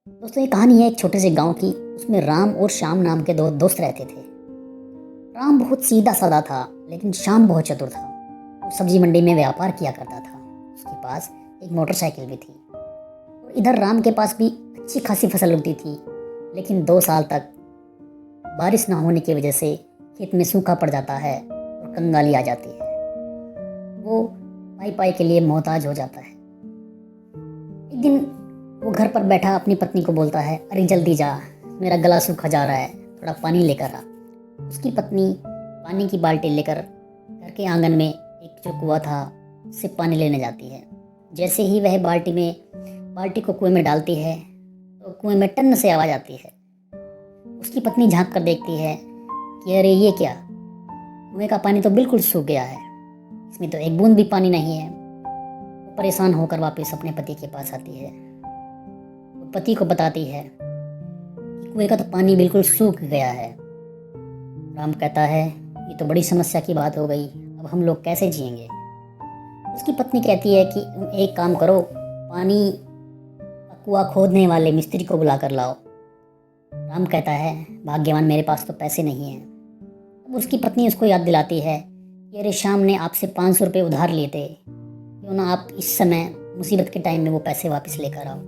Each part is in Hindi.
दोस्तों ये कहानी है एक छोटे से गांव की। उसमें राम और श्याम नाम के दो दोस्त रहते थे। राम बहुत सीधा साधा था, लेकिन श्याम बहुत चतुर था। वो सब्जी मंडी में व्यापार किया करता था। उसके पास एक मोटरसाइकिल भी थी। और इधर राम के पास भी अच्छी खासी फसल उगती थी, लेकिन 2 साल तक बारिश ना होने की वजह से खेत में सूखा पड़ जाता है और कंगाली आ जाती है। वो पाई पाई के लिए मोहताज हो जाता है। एक दिन वो घर पर बैठा अपनी पत्नी को बोलता है, अरे जल्दी जा, मेरा गला सूखा जा रहा है, थोड़ा पानी लेकर आ। उसकी पत्नी पानी की बाल्टी लेकर घर के आंगन में एक जो कुआं था उससे पानी लेने जाती है। जैसे ही वह बाल्टी को कुएं में डालती है तो कुएं में टन से आवाज़ आती है। उसकी पत्नी झांक कर देखती है कि अरे ये क्या, कुएं का पानी तो बिल्कुल सूख गया है, इसमें तो एक बूंद भी पानी नहीं है। वो परेशान होकर वापस अपने पति के पास आती है। वो पति को बताती है कि कुएं का तो पानी बिल्कुल सूख गया है। राम कहता है, ये तो बड़ी समस्या की बात हो गई, अब हम लोग कैसे जिएंगे। उसकी पत्नी कहती है कि तुम एक काम करो, पानी का कुआं खोदने वाले मिस्त्री को बुला कर लाओ। राम कहता है, भाग्यवान, मेरे पास तो पैसे नहीं हैं। अब उसकी पत्नी उसको याद दिलाती है कि अरे श्याम ने आपसे 500 रुपये उधार लिए थे, क्यों ना आप इस समय मुसीबत के टाइम में वो पैसे वापस लेकर आओ।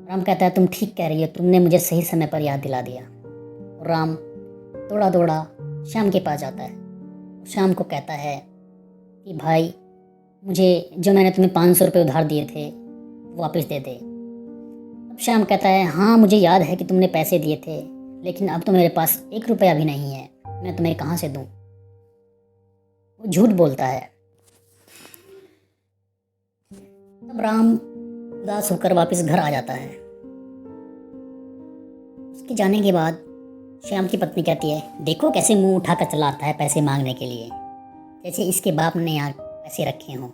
राम कहता है, तुम ठीक कह रही हो, तुमने मुझे सही समय पर याद दिला दिया। और राम दौड़ा दौड़ा श्याम के पास जाता है। श्याम को कहता है कि भाई, मुझे जो मैंने तुम्हें 500 रुपये उधार दिए थे वो वापस दे दे। अब श्याम कहता है, हाँ मुझे याद है कि तुमने पैसे दिए थे, लेकिन अब तो मेरे पास 1 रुपया भी नहीं है, मैं तुम्हें कहाँ से दूँ। वो झूठ बोलता है। तब राम उदास होकर वापस घर आ जाता है। उसके जाने के बाद श्याम की पत्नी कहती है, देखो कैसे मुंह उठाकर चला आता है पैसे मांगने के लिए, जैसे इसके बाप ने यहाँ पैसे रखे हों।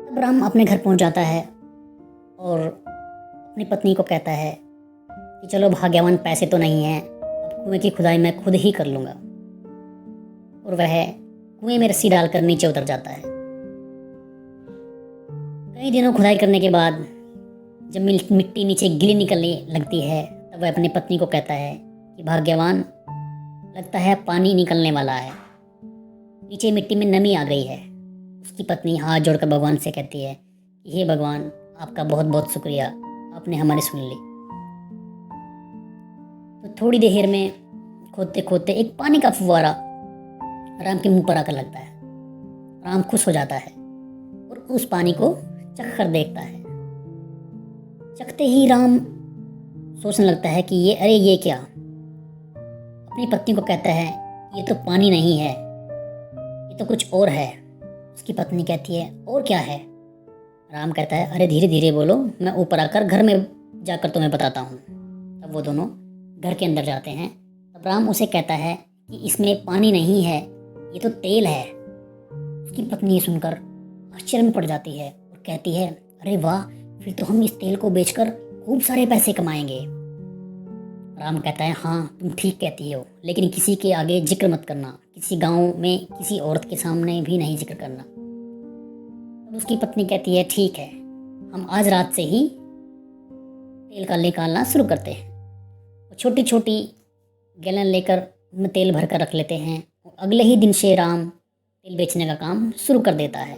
तब राम अपने घर पहुंच जाता है और अपनी पत्नी को कहता है कि चलो भाग्यवान, पैसे तो नहीं हैं, अब कुएं की खुदाई मैं खुद ही कर लूँगा। और वह कुएं में रस्सी डालकर नीचे उतर जाता है। कई दिनों खुदाई करने के बाद जब मिट्टी नीचे गिली निकलने लगती है, तब वह अपनी पत्नी को कहता है कि भाग्यवान, लगता है पानी निकलने वाला है, नीचे मिट्टी में नमी आ गई है। उसकी पत्नी हाथ जोड़कर भगवान से कहती है कि हे भगवान, आपका बहुत बहुत शुक्रिया, आपने हमारी सुन ली। तो थोड़ी देर में खोदते खोदते एक पानी का फुव्वारा राम के मुंह पर आकर लगता है। राम खुश हो जाता है और उस पानी को चख कर देखता है। चखते ही राम सोचने लगता है कि ये क्या। अपनी पत्नी को कहता है, ये तो पानी नहीं है, ये तो कुछ और है। उसकी पत्नी कहती है, और क्या है। राम कहता है, अरे धीरे धीरे बोलो, मैं ऊपर आकर घर में जाकर तुम्हें बताता हूँ। तब वो दोनों घर के अंदर जाते हैं। तब राम उसे कहता है कि इसमें पानी नहीं है, ये तो तेल है। उसकी पत्नी ये सुनकर आश्चर्य में पड़ जाती है और कहती है, अरे वाह, फिर तो हम इस तेल को बेचकर खूब सारे पैसे कमाएंगे। राम कहता है, हाँ तुम ठीक कहती हो, लेकिन किसी के आगे जिक्र मत करना, किसी गांव में किसी औरत के सामने भी नहीं जिक्र करना। तब उसकी पत्नी कहती है, ठीक है, हम आज रात से ही तेल का निकालना शुरू करते हैं। वो छोटी छोटी गैलन लेकर उनमें तेल भर कर रख लेते हैं और अगले ही दिन से राम तेल बेचने का काम शुरू कर देता है।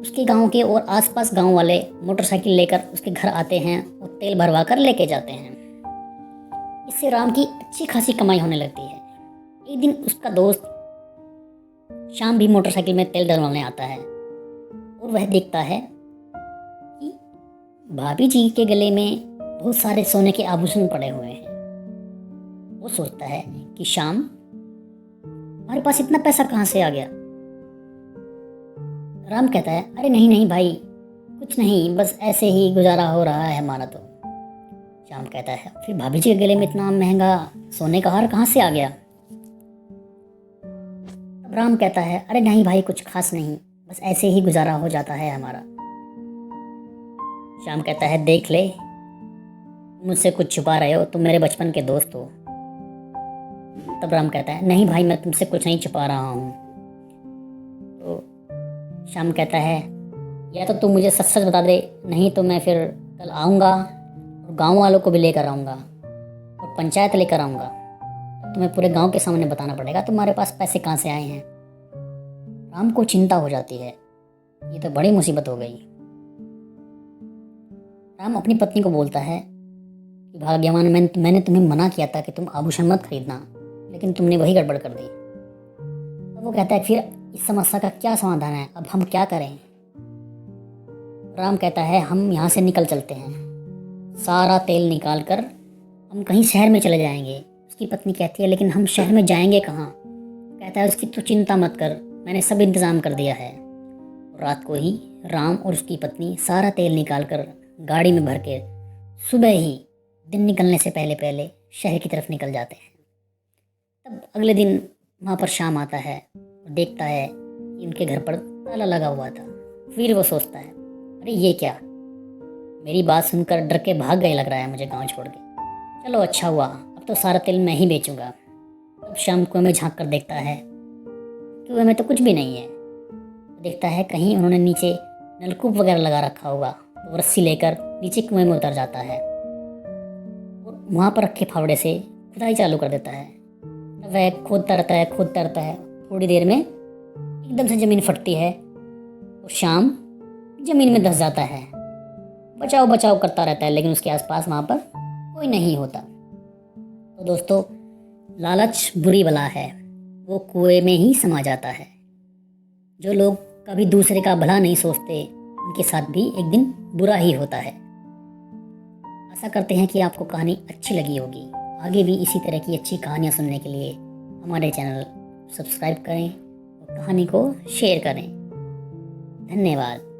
उसके गांव के और आसपास गांव वाले मोटरसाइकिल लेकर उसके घर आते हैं और तेल भरवा कर लेके जाते हैं। इससे राम की अच्छी खासी कमाई होने लगती है। एक दिन उसका दोस्त श्याम भी मोटरसाइकिल में तेल डलवाने आता है और वह देखता है कि भाभी जी के गले में बहुत सारे सोने के आभूषण पड़े हुए हैं। वो सोचता है कि श्याम, हमारे पास इतना पैसा कहाँ से आ गया। राम कहता है, अरे नहीं नहीं भाई, कुछ नहीं, बस ऐसे ही गुजारा हो रहा है हमारा तो। श्याम कहता है, फिर भाभी जी के गले में इतना महंगा सोने का हार कहाँ से आ गया। अब राम कहता है, अरे नहीं भाई, कुछ खास नहीं, बस ऐसे ही गुजारा हो जाता है हमारा। श्याम कहता है, देख ले, मुझसे कुछ छुपा रहे हो, तुम मेरे बचपन के दोस्त हो। तब राम कहता है, नहीं भाई, मैं तुमसे कुछ नहीं छुपा रहा हूँ। तो श्याम कहता है, या तो तुम मुझे सच सच बता दे, नहीं तो मैं फिर कल आऊँगा और गांव वालों को भी लेकर आऊँगा और पंचायत लेकर आऊँगा। तुम्हें पूरे गांव के सामने बताना पड़ेगा तुम्हारे पास पैसे कहाँ से आए हैं। राम को चिंता हो जाती है, ये तो बड़ी मुसीबत हो गई। राम अपनी पत्नी को बोलता है कि भाग्यवान, मैंने तुम्हें मना किया था कि तुम आभूषण मत खरीदना, लेकिन तुमने वही गड़बड़ कर दी। तो वो कहता है फिर इस समस्या का क्या समाधान है, अब हम क्या करें। राम कहता है हम यहाँ से निकल चलते हैं, सारा तेल निकाल कर हम कहीं शहर में चले जाएंगे। उसकी पत्नी कहती है लेकिन हम शहर में जाएंगे कहाँ। कहता है उसकी तो चिंता मत कर, मैंने सब इंतज़ाम कर दिया है। रात को ही राम और उसकी पत्नी सारा तेल निकाल कर गाड़ी में भर के सुबह ही दिन निकलने से पहले पहले शहर की तरफ निकल जाते हैं। तब अगले दिन वहाँ पर शाम आता है और देखता है कि उनके घर पर ताला लगा हुआ था। फिर वो सोचता है अरे ये क्या, मेरी बात सुनकर डर के भाग गए लग रहा है मुझे गांव छोड़ के। चलो अच्छा हुआ, अब तो सारा तेल मैं ही बेचूंगा। तब शाम कुएं में झांक कर देखता है, कुएं में तो कुछ भी नहीं है। देखता है कहीं उन्होंने नीचे नलकूप वगैरह लगा रखा होगा, तो वो रस्सी लेकर नीचे कुएं में उतर जाता है और वहाँ पर रखे फावड़े से खुदाई चालू कर देता है। तब वह खोदता रहता है। थोड़ी देर में एकदम से ज़मीन फटती है और शाम ज़मीन में धंस जाता है। बचाव बचाव करता रहता है, लेकिन उसके आसपास वहाँ पर कोई नहीं होता। तो दोस्तों, लालच बुरी बला है, वो कुएं में ही समा जाता है। जो लोग कभी दूसरे का भला नहीं सोचते, उनके साथ भी एक दिन बुरा ही होता है। आशा करते हैं कि आपको कहानी अच्छी लगी होगी। आगे भी इसी तरह की अच्छी कहानियाँ सुनने के लिए हमारे चैनल सब्सक्राइब करें और कहानी को शेयर करें। धन्यवाद।